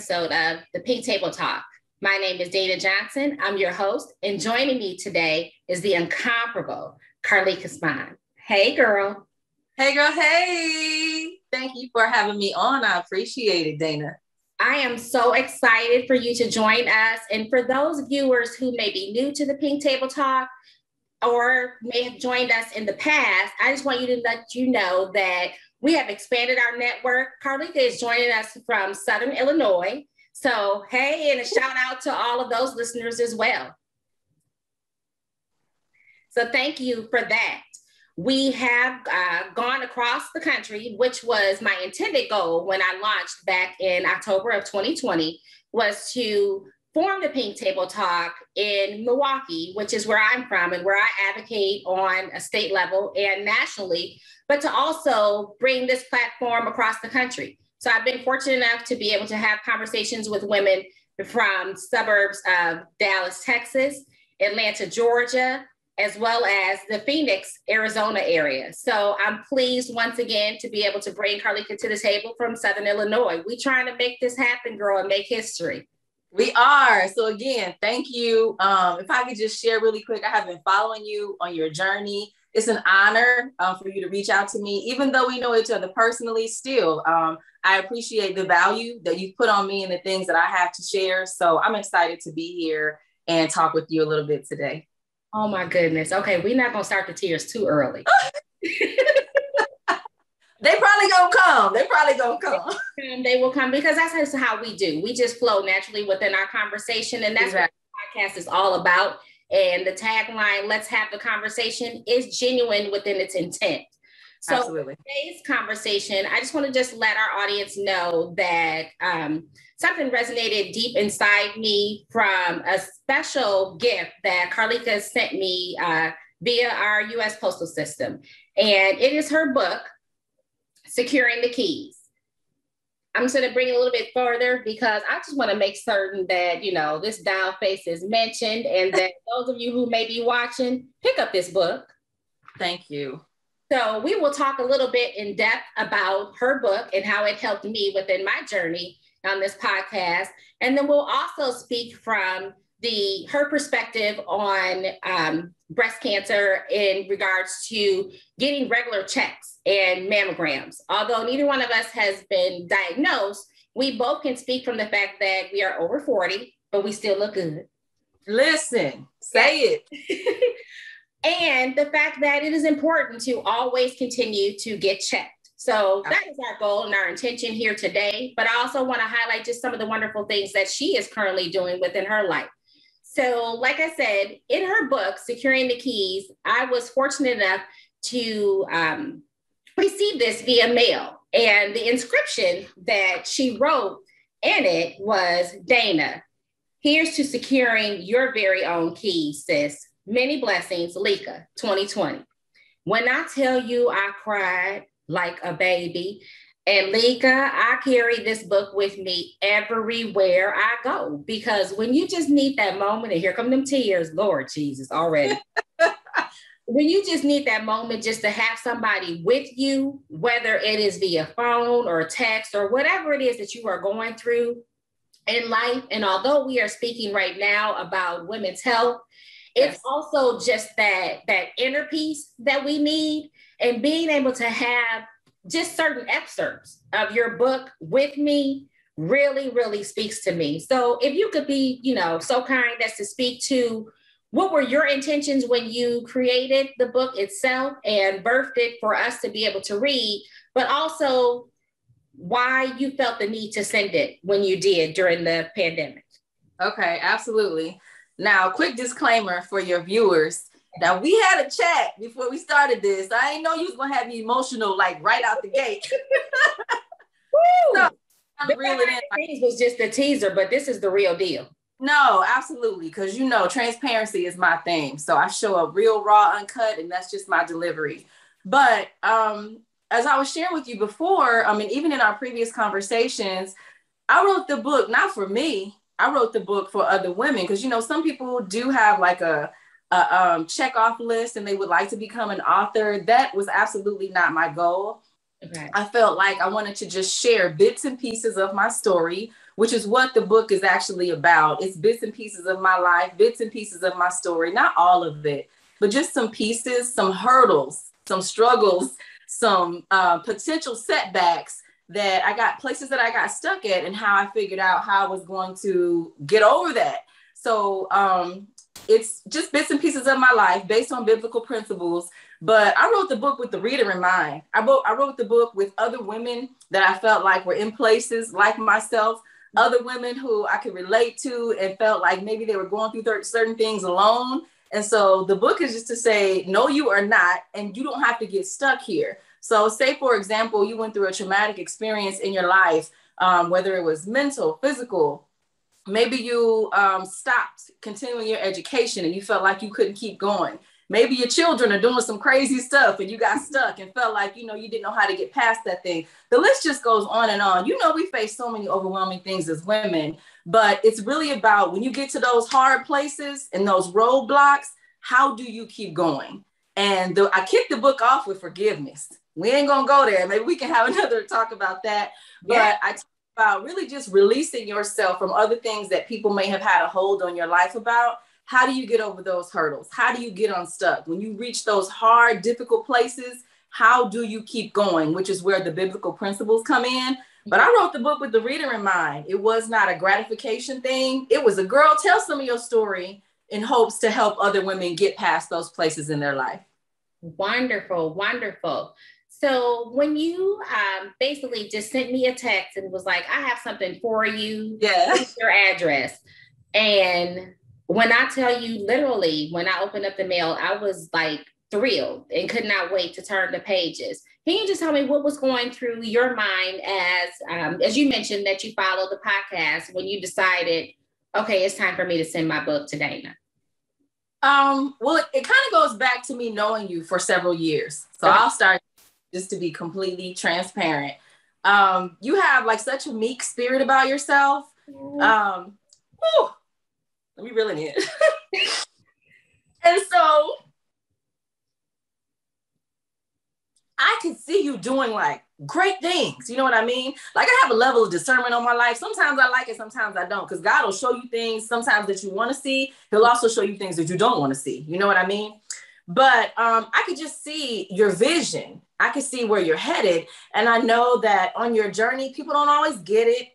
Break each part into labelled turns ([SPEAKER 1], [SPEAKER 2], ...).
[SPEAKER 1] episode of the Pink Table Talk. My name is Dana Johnson. I'm your host, and joining me today is the incomparable Carleka Spann. Hey, girl.
[SPEAKER 2] Hey, girl. Hey. Thank you for having me on. I appreciate it, Dana.
[SPEAKER 1] I am so excited for you to join us. And for those viewers who may be new to the Pink Table Talk or may have joined us in the past, I just want you to let you know that we have expanded our network. Carleka is joining us from Southern Illinois. So, hey, and a shout out to all of those listeners as well. So thank you for that. We have gone across the country, which was my intended goal when I launched back in October of 2020, was to form the Pink Table Talk in Milwaukee, which is where I'm from and where I advocate on a state level and nationally, but to also bring this platform across the country. So I've been fortunate enough to be able to have conversations with women from suburbs of Dallas, Texas, Atlanta, Georgia, as well as the Phoenix, Arizona area. So I'm pleased once again to be able to bring Carleka to the table from Southern Illinois. We're trying to make this happen, girl, and make history.
[SPEAKER 2] We are. So again, thank you. If I could just share really quick, I have been following you on your journey. It's an honor for you to reach out to me, even though we know each other personally still. I appreciate the value that you put on me and the things that I have to share. So I'm excited to be here and talk with you a little bit today.
[SPEAKER 1] Oh my goodness. Okay, we're not gonna start the tears too early.
[SPEAKER 2] They probably gonna come.
[SPEAKER 1] And they will come because that's just how we do. We just flow naturally within our conversation. And that's exactly what the podcast is all about. And the tagline, let's have the conversation, is genuine within its intent. So
[SPEAKER 2] absolutely.
[SPEAKER 1] Today's conversation, I just want to just let our audience know that something resonated deep inside me from a special gift that Carleka sent me via our U.S. postal system. And it is her book, Securing the Keys. I'm just going to bring it a little bit further because I just want to make certain that, you know, this doll face is mentioned and that those of you who may be watching, pick up this book.
[SPEAKER 2] Thank you.
[SPEAKER 1] So we will talk a little bit in depth about her book and how it helped me within my journey on this podcast. And then we'll also speak from her perspective on breast cancer in regards to getting regular checks and mammograms. Although neither one of us has been diagnosed, we both can speak from the fact that we are over 40, but we still look good.
[SPEAKER 2] Listen, say it.
[SPEAKER 1] And the fact that it is important to always continue to get checked. So that is our goal and our intention here today. But I also want to highlight just some of the wonderful things that she is currently doing within her life. So like I said, in her book, Securing the Keys, I was fortunate enough to receive this via mail. And the inscription that she wrote in it was, Dana, here's to securing your very own keys, sis. Many blessings, Leka, 2020. When I tell you I cried like a baby, and Leka, I carry this book with me everywhere I go, because when you just need that moment, and here come them tears, Lord Jesus, already. When you just need that moment just to have somebody with you, whether it is via phone or text or whatever it is that you are going through in life. And although we are speaking right now about women's health, it's also just that inner peace that we need, and being able to have just certain excerpts of your book with me really, really speaks to me. So if you could be, you know, so kind as to speak to what were your intentions when you created the book itself and birthed it for us to be able to read, but also why you felt the need to send it when you did during the pandemic.
[SPEAKER 2] Okay, absolutely. Now, quick disclaimer for your viewers. Now, we had a chat before we started this. I didn't know you was going to have me emotional, like right out the gate.
[SPEAKER 1] So, the was just a teaser, but this is the real deal.
[SPEAKER 2] No, absolutely. Because, you know, transparency is my thing. So I show up real raw, uncut, and that's just my delivery. But as I was sharing with you before, I mean, even in our previous conversations, I wrote the book, not for me. I wrote the book for other women because, you know, some people do have like a check off list and they would like to become an author. That was absolutely not my goal. Okay. I felt like I wanted to just share bits and pieces of my story which is what the book is actually about. It's bits and pieces of my life, bits and pieces of my story, not all of it, but just some pieces, some hurdles, some struggles, some potential setbacks that I got, places that I got stuck at, and how I figured out how I was going to get over that. So it's just bits and pieces of my life based on biblical principles. But I wrote the book with the reader in mind. I wrote the book with other women that I felt like were in places like myself, other women who I could relate to and felt like maybe they were going through certain things alone. And so the book is just to say, no, you are not, and you don't have to get stuck here. So say, for example, you went through a traumatic experience in your life, whether it was mental, physical. Maybe you stopped continuing your education and you felt like you couldn't keep going. Maybe your children are doing some crazy stuff and you got stuck and felt like, you didn't know how to get past that thing. The list just goes on and on. We face so many overwhelming things as women, but it's really about when you get to those hard places and those roadblocks, how do you keep going? And I kicked the book off with forgiveness. We ain't gonna go there. Maybe we can have another talk about that.
[SPEAKER 1] Yeah.
[SPEAKER 2] But I talk about really just releasing yourself from other things that people may have had a hold on your life about. How do you get over those hurdles? How do you get unstuck? When you reach those hard, difficult places, how do you keep going? Which is where the biblical principles come in. But I wrote the book with the reader in mind. It was not a gratification thing. It was a girl, tell some of your story in hopes to help other women get past those places in their life.
[SPEAKER 1] Wonderful, wonderful. So when you basically just sent me a text and was like, I have something for you, here's your address. And when I tell you, literally, when I opened up the mail, I was like thrilled and could not wait to turn the pages. Can you just tell me what was going through your mind as you mentioned that you followed the podcast when you decided, okay, it's time for me to send my book to Dana?
[SPEAKER 2] Well, it kind of goes back to me knowing you for several years. So I'll start just to be completely transparent. You have like such a meek spirit about yourself. Let me reel it in. And so I can see you doing like great things. You know what I mean? Like I have a level of discernment on my life. Sometimes I like it, sometimes I don't, because God will show you things sometimes that you want to see. He'll also show you things that you don't want to see. You know what I mean? But I could just see your vision. I could see where you're headed. And I know that on your journey, people don't always get it.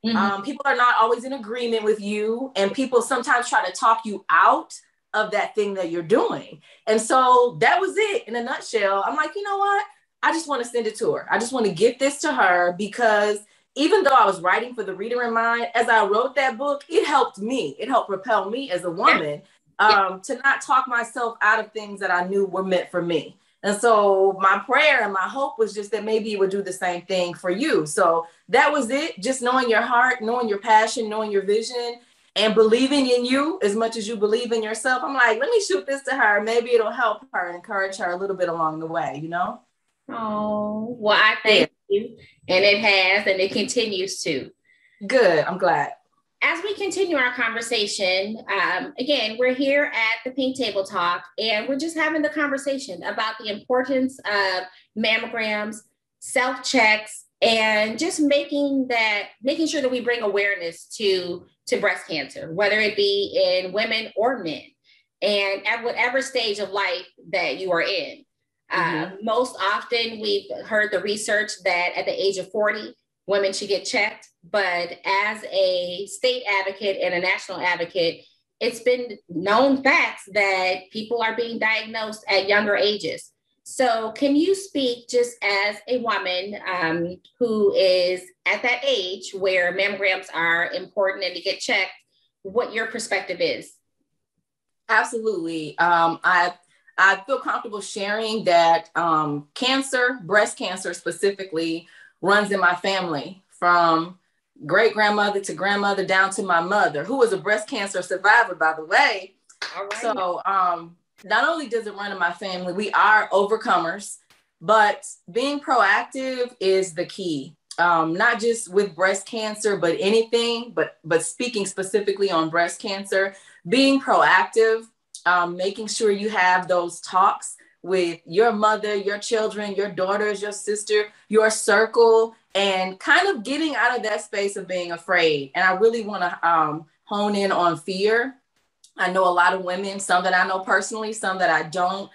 [SPEAKER 2] Mm-hmm. People are not always in agreement with you. And people sometimes try to talk you out of that thing that you're doing. And so that was it in a nutshell. I'm like, you know what? I just want to send it to her. I just want to get this to her, because even though I was writing for the reader in mind, as I wrote that book, it helped me. It helped propel me as a woman to not talk myself out of things that I knew were meant for me. And so my prayer and my hope was just that maybe it would do the same thing for you. So that was it. Just knowing your heart, knowing your passion, knowing your vision, and believing in you as much as you believe in yourself. I'm like, let me shoot this to her. Maybe it'll help her and encourage her a little bit along the way, you know?
[SPEAKER 1] Oh, well, I thank you. And it has, and it continues to.
[SPEAKER 2] Good. I'm glad.
[SPEAKER 1] As we continue our conversation, again, we're here at the Pink Table Talk, and we're just having the conversation about the importance of mammograms, self-checks, and just making sure that we bring awareness to breast cancer, whether it be in women or men, and at whatever stage of life that you are in. Most often we've heard the research that at the age of 40, women should get checked. But as a state advocate and a national advocate, it's been known facts that people are being diagnosed at younger ages. So can you speak just as a woman who is at that age where mammograms are important and to get checked, what your perspective is?
[SPEAKER 2] Absolutely. I feel comfortable sharing that cancer, breast cancer specifically, runs in my family from great grandmother to grandmother down to my mother, who was a breast cancer survivor, by the way. All right. So not only does it run in my family, we are overcomers, but being proactive is the key. Not just with breast cancer, but anything, but speaking specifically on breast cancer, being proactive, making sure you have those talks with your mother, your children, your daughters, your sister, your circle, and kind of getting out of that space of being afraid. And I really want to hone in on fear. I know a lot of women, some that I know personally, some that I don't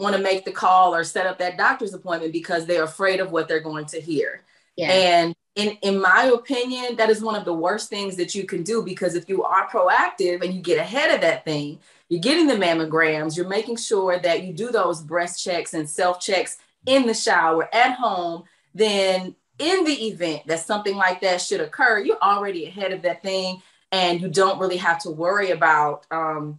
[SPEAKER 2] want to make the call or set up that doctor's appointment because they're afraid of what they're going to hear. Yeah. And in my opinion, that is one of the worst things that you can do, because if you are proactive and you get ahead of that thing, you're getting the mammograms, you're making sure that you do those breast checks and self checks in the shower, at home, then in the event that something like that should occur, you're already ahead of that thing. And you don't really have to worry about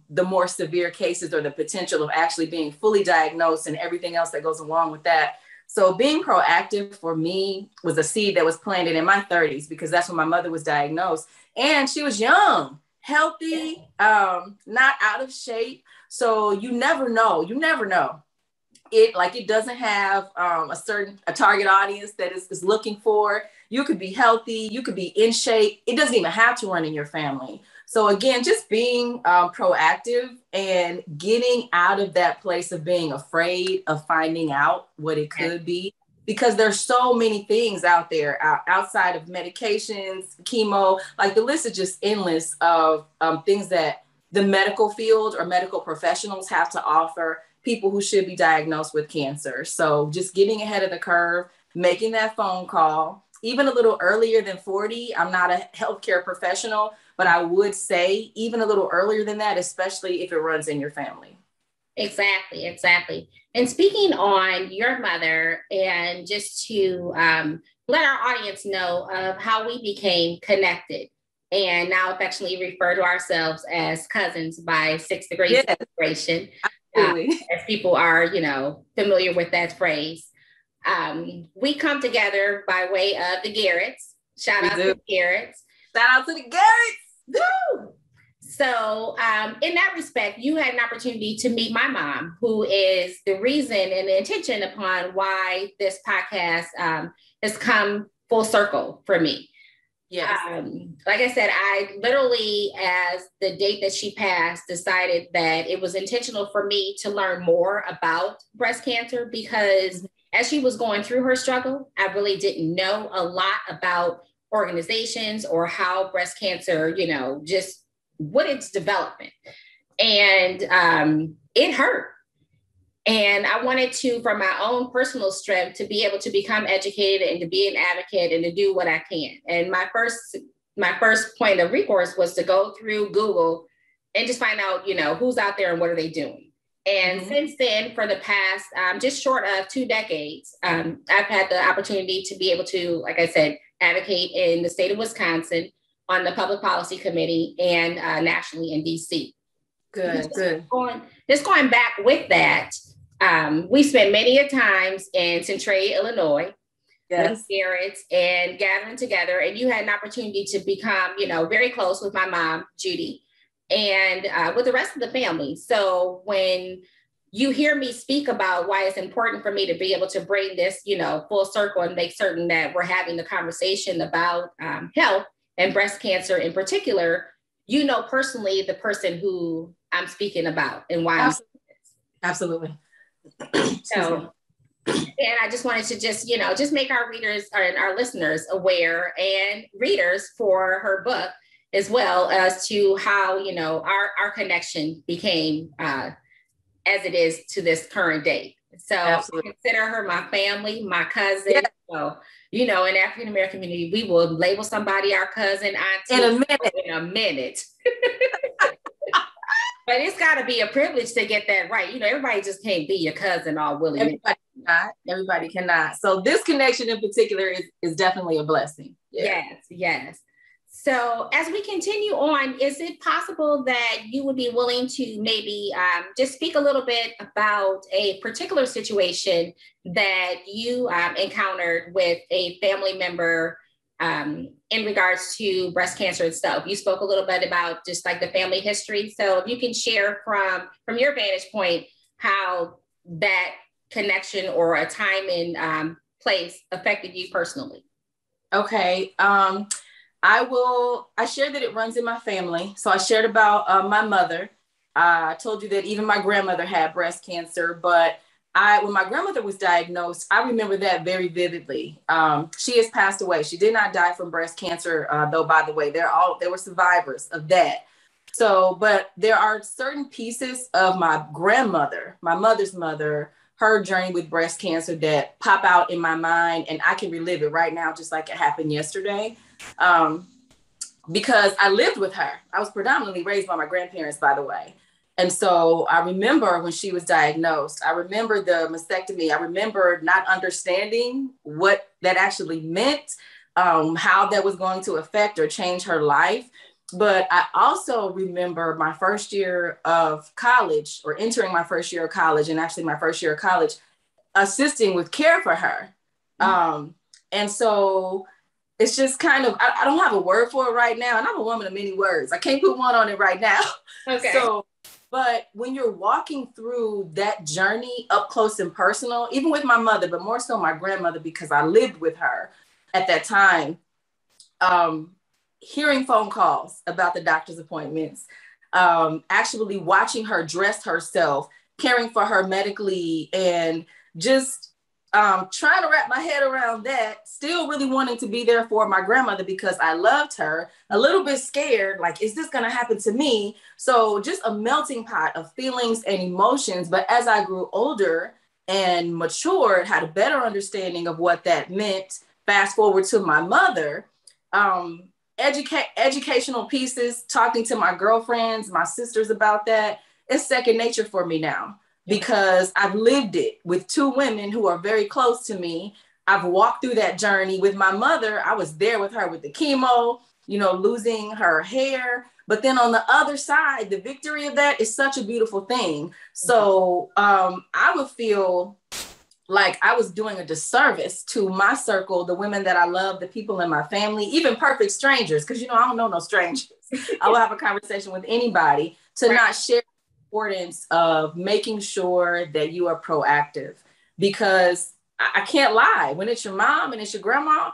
[SPEAKER 2] the more severe cases or the potential of actually being fully diagnosed and everything else that goes along with that. So being proactive for me was a seed that was planted in my 30s, because that's when my mother was diagnosed. And she was young, healthy, not out of shape. So you never know. It doesn't have a target audience that is looking for. You could be healthy, you could be in shape. It doesn't even have to run in your family. So again, just being proactive and getting out of that place of being afraid of finding out what it could be, because there's so many things out there outside of medications, chemo, like the list is just endless of things that the medical field or medical professionals have to offer people who should be diagnosed with cancer. So just getting ahead of the curve, making that phone call, even a little earlier than 40. I'm not a healthcare professional, but I would say even a little earlier than that, especially if it runs in your family.
[SPEAKER 1] Exactly. And speaking on your mother, and just to let our audience know of how we became connected and now affectionately refer to ourselves as cousins by 6th degree separation. As people are, familiar with that phrase. We come together by way of the Garretts. Shout out to the Garretts.
[SPEAKER 2] Shout out to the Garretts.
[SPEAKER 1] Woo! So in that respect, you had an opportunity to meet my mom, who is the reason and the intention upon why this podcast has come full circle for me.
[SPEAKER 2] Yes.
[SPEAKER 1] Like I said, I literally, as the date that she passed, decided that it was intentional for me to learn more about breast cancer, because as she was going through her struggle, I really didn't know a lot about organizations or how breast cancer, just what its development. And it hurt. And I wanted to, from my own personal strength, to be able to become educated and to be an advocate and to do what I can. And my first point of recourse was to go through Google and just find out, who's out there and what are they doing. And since then, for the past, just short of 2 decades, I've had the opportunity to be able to, like I said, advocate in the state of Wisconsin on the Public Policy Committee and nationally in DC.
[SPEAKER 2] Good.
[SPEAKER 1] Just going back with that, we spent many a times in Centralia, Illinois, with Garrett and gathering together. And you had an opportunity to become, very close with my mom, Judy, and with the rest of the family. So when you hear me speak about why it's important for me to be able to bring this, full circle and make certain that we're having the conversation about health and breast cancer in particular, personally the person who I'm speaking about and why.
[SPEAKER 2] Absolutely.
[SPEAKER 1] So, and I just wanted to just make our readers and our listeners aware, and readers for her book as well, as to how, our connection became as it is to this current date. So absolutely. I consider her my family, my cousin. Yeah. So, in the African-American community, we will label somebody our cousin, auntie in a minute. But it's got to be a privilege to get that right. Everybody just can't be your cousin all willing.
[SPEAKER 2] Everybody cannot. So this connection in particular is definitely a blessing.
[SPEAKER 1] Yeah. Yes. So as we continue on, is it possible that you would be willing to maybe just speak a little bit about a particular situation that you encountered with a family member in regards to breast cancer itself? You spoke a little bit about just like the family history. So if you can share from your vantage point, how that connection or a time and place affected you personally.
[SPEAKER 2] Okay. I shared that it runs in my family. So I shared about my mother. I told you that even my grandmother had breast cancer, but when my grandmother was diagnosed, I remember that very vividly. She has passed away. She did not die from breast cancer, though, by the way. They were survivors of that. So, but there are certain pieces of my grandmother, my mother's mother, her journey with breast cancer that pop out in my mind, and I can relive it right now, just like it happened yesterday. Because I lived with her. I was predominantly raised by my grandparents, by the way. And so I remember when she was diagnosed, I remember the mastectomy. I remember not understanding what that actually meant, how that was going to affect or change her life. But I also remember my first year of college, or entering my first year of college, and actually my first year of college, assisting with care for her. And so it's just kind of, I don't have a word for it right now. And I'm a woman of many words. I can't put one on it right now.
[SPEAKER 1] Okay.
[SPEAKER 2] So, but when you're walking through that journey up close and personal, even with my mother, but more so my grandmother, because I lived with her at that time, hearing phone calls about the doctor's appointments, actually watching her dress herself, caring for her medically, and just trying to wrap my head around that, still really wanting to be there for my grandmother because I loved her, a little bit scared, like, is this going to happen to me? So just a melting pot of feelings and emotions. But as I grew older and matured, had a better understanding of what that meant, fast forward to my mother, educational pieces, talking to my girlfriends, my sisters about that, it's second nature for me now. Because I've lived it with two women who are very close to me. I've walked through that journey with my mother. I was there with her with the chemo, losing her hair. But then on the other side, the victory of that is such a beautiful thing. So I would feel like I was doing a disservice to my circle, the women that I love, the people in my family, even perfect strangers, because, I don't know no strangers. I will have a conversation with anybody to not share importance of making sure that you are proactive, because I can't lie. When it's your mom and it's your grandma,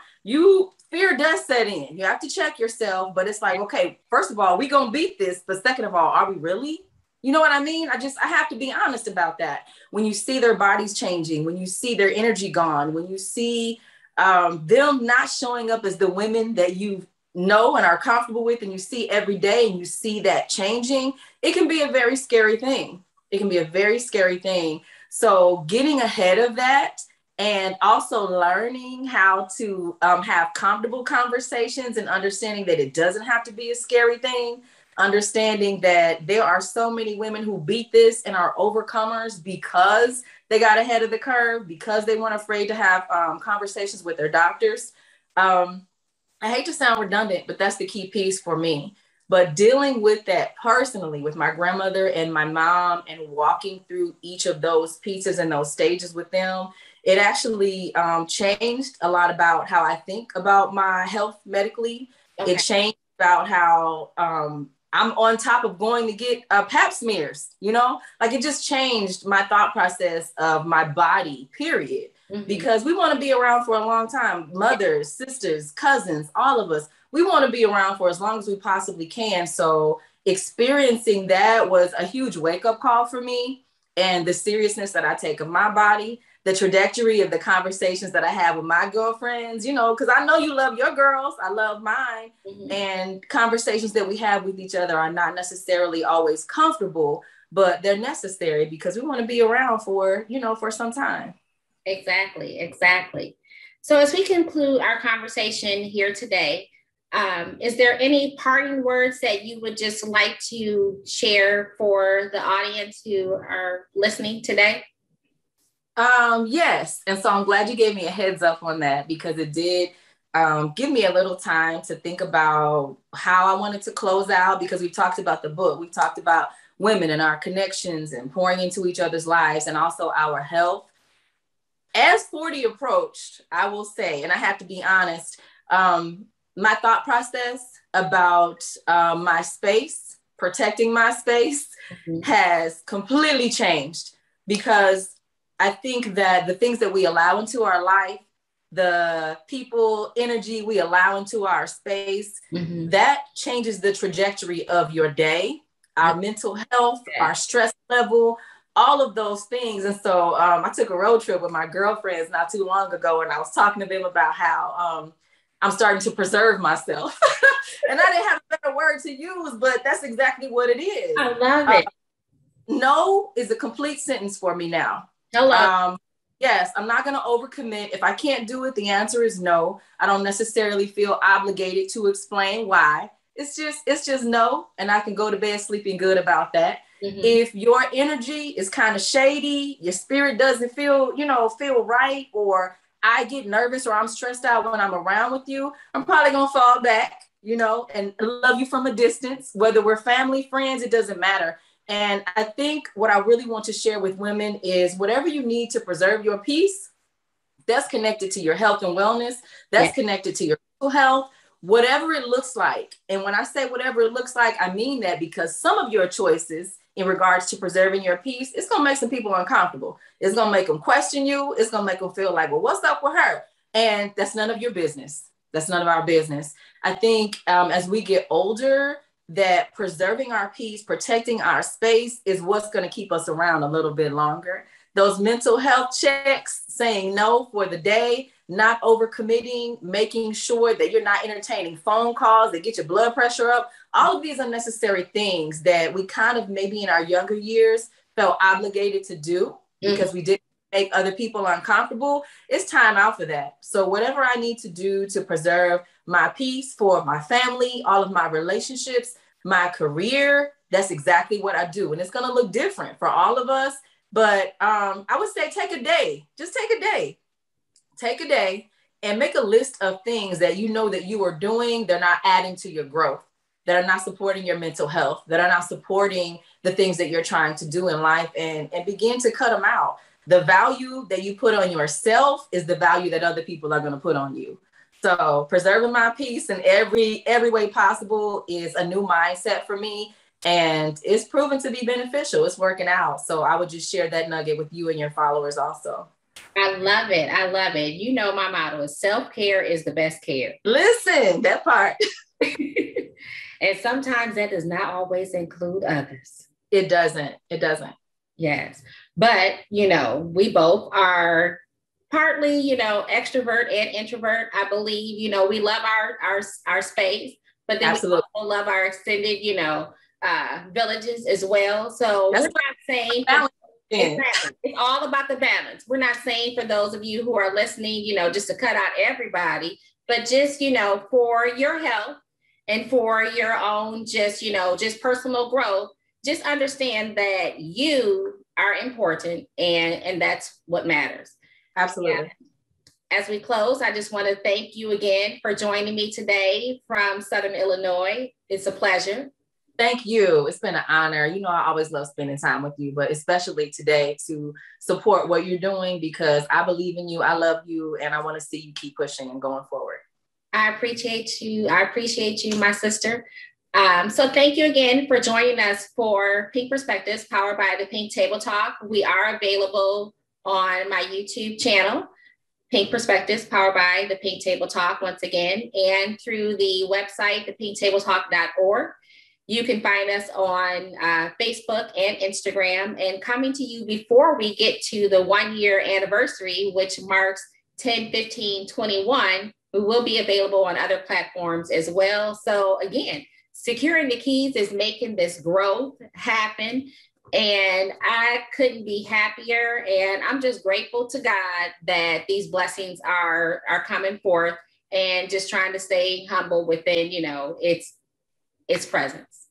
[SPEAKER 2] fear does set in. You have to check yourself, but it's like, okay, first of all, we gonna beat this, but second of all, are we really? You know what I mean? I have to be honest about that. When you see their bodies changing, when you see their energy gone, when you see them not showing up as the women that you know and are comfortable with, and you see every day, and you see that changing, it can be a very scary thing. It can be a very scary thing. So getting ahead of that, and also learning how to have comfortable conversations, and understanding that it doesn't have to be a scary thing, understanding that there are so many women who beat this and are overcomers because they got ahead of the curve, because they weren't afraid to have conversations with their doctors. I hate to sound redundant, but that's the key piece for me. But dealing with that personally with my grandmother and my mom, and walking through each of those pieces and those stages with them, it actually changed a lot about how I think about my health medically. Okay. It changed about how I'm on top of going to get pap smears, like it just changed my thought process of my body, period. Mm-hmm. Because we want to be around for a long time. Mothers, sisters, cousins, all of us, we want to be around for as long as we possibly can. So experiencing that was a huge wake-up call for me, and the seriousness that I take of my body, the trajectory of the conversations that I have with my girlfriends, because I know you love your girls, I love mine. Mm-hmm. And conversations that we have with each other are not necessarily always comfortable, but they're necessary because we want to be around for some time.
[SPEAKER 1] Exactly. So as we conclude our conversation here today, is there any parting words that you would just like to share for the audience who are listening today?
[SPEAKER 2] Yes. And so I'm glad you gave me a heads up on that, because it did give me a little time to think about how I wanted to close out, because we've talked about the book. We've talked about women and our connections and pouring into each other's lives, and also our health. As 40 approached, I will say, and I have to be honest, my thought process about my space, protecting my space, mm-hmm. has completely changed, because I think that the things that we allow into our life, the people, energy we allow into our space, mm-hmm. that changes the trajectory of your day, our mental health, our stress level, all of those things. And so I took a road trip with my girlfriends not too long ago, and I was talking to them about how I'm starting to preserve myself. And I didn't have a better word to use, but that's exactly what it is.
[SPEAKER 1] I love it.
[SPEAKER 2] No is a complete sentence for me now.
[SPEAKER 1] Hello.
[SPEAKER 2] Yes, I'm not going to overcommit. If I can't do it, the answer is no. I don't necessarily feel obligated to explain why. It's just no. And I can go to bed sleeping good about that. Mm-hmm. If your energy is kind of shady, your spirit doesn't feel right, or I get nervous or I'm stressed out when I'm around with you, I'm probably going to fall back, and love you from a distance, whether we're family, friends, it doesn't matter. And I think what I really want to share with women is whatever you need to preserve your peace, that's connected to your health and wellness, that's connected to your mental health, whatever it looks like. And when I say whatever it looks like, I mean that because some of your choices in regards to preserving your peace, it's going to make some people uncomfortable. It's going to make them question you. It's going to make them feel like, well, what's up with her? And that's none of your business. That's none of our business. I think as we get older, that preserving our peace, protecting our space is what's going to keep us around a little bit longer. Those mental health checks, saying no for the day, not overcommitting, making sure that you're not entertaining phone calls that get your blood pressure up. All of these unnecessary things that we kind of maybe in our younger years felt obligated to do because we didn't make other people uncomfortable. It's time out for that. So whatever I need to do to preserve my peace for my family, all of my relationships, my career, that's exactly what I do. And it's going to look different for all of us. But I would say take a day, just take a day and make a list of things that you know that you are doing. They're not adding to your growth, that are not supporting your mental health, that are not supporting the things that you're trying to do in life, and begin to cut them out. The value that you put on yourself is the value that other people are going to put on you. So preserving my peace in every way possible is a new mindset for me. And it's proven to be beneficial. It's working out. So I would just share that nugget with you and your followers also.
[SPEAKER 1] I love it. I love it. You know, my motto is self-care is the best care.
[SPEAKER 2] Listen, that part.
[SPEAKER 1] And sometimes that does not always include others.
[SPEAKER 2] It doesn't.
[SPEAKER 1] Yes. But, we both are partly, extrovert and introvert. I believe, we love our space, but then we also love our extended, villages as well. So we're not saying exactly. It's all about the balance. We're not saying for those of you who are listening, just to cut out everybody, but just, for your health and for your own, just personal growth, just understand that you are important and that's what matters.
[SPEAKER 2] Absolutely.
[SPEAKER 1] Yeah. As we close, I just want to thank you again for joining me today from Southern Illinois. It's a pleasure.
[SPEAKER 2] Thank you. It's been an honor. I always love spending time with you, but especially today to support what you're doing because I believe in you. I love you. And I want to see you keep pushing and going forward.
[SPEAKER 1] I appreciate you. My sister. So thank you again for joining us for Pink Perspectives powered by the Pink Table Talk. We are available on my YouTube channel, Pink Perspectives powered by the Pink Table Talk once again, and through the website, thepinktabletalk.org. You can find us on Facebook and Instagram. And coming to you before we get to the 1-year anniversary, which marks 10/15/21, we will be available on other platforms as well. So again, securing the keys is making this growth happen. And I couldn't be happier. And I'm just grateful to God that these blessings are coming forth and just trying to stay humble within, its presence.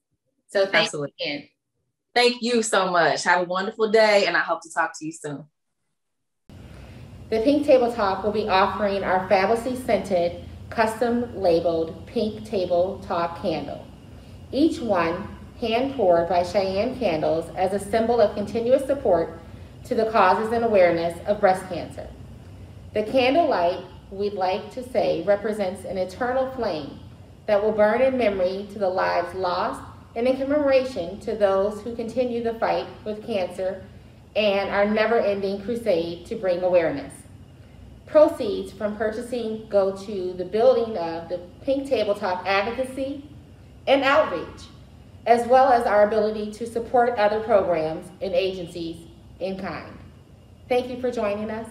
[SPEAKER 1] So thank you again.
[SPEAKER 2] Thank you so much. Have a wonderful day. And I hope to talk to you soon.
[SPEAKER 1] The Pink Table Talk will be offering our fabulously scented, custom labeled Pink Table Talk candle. Each one hand poured by Cheyenne Candles as a symbol of continuous support to the causes and awareness of breast cancer. The candle light, we'd like to say, represents an eternal flame that will burn in memory to the lives lost and in commemoration to those who continue the fight with cancer and our never-ending crusade to bring awareness. Proceeds from purchasing go to the building of the Pink Table Talk advocacy and outreach, as well as our ability to support other programs and agencies in kind. Thank you for joining us.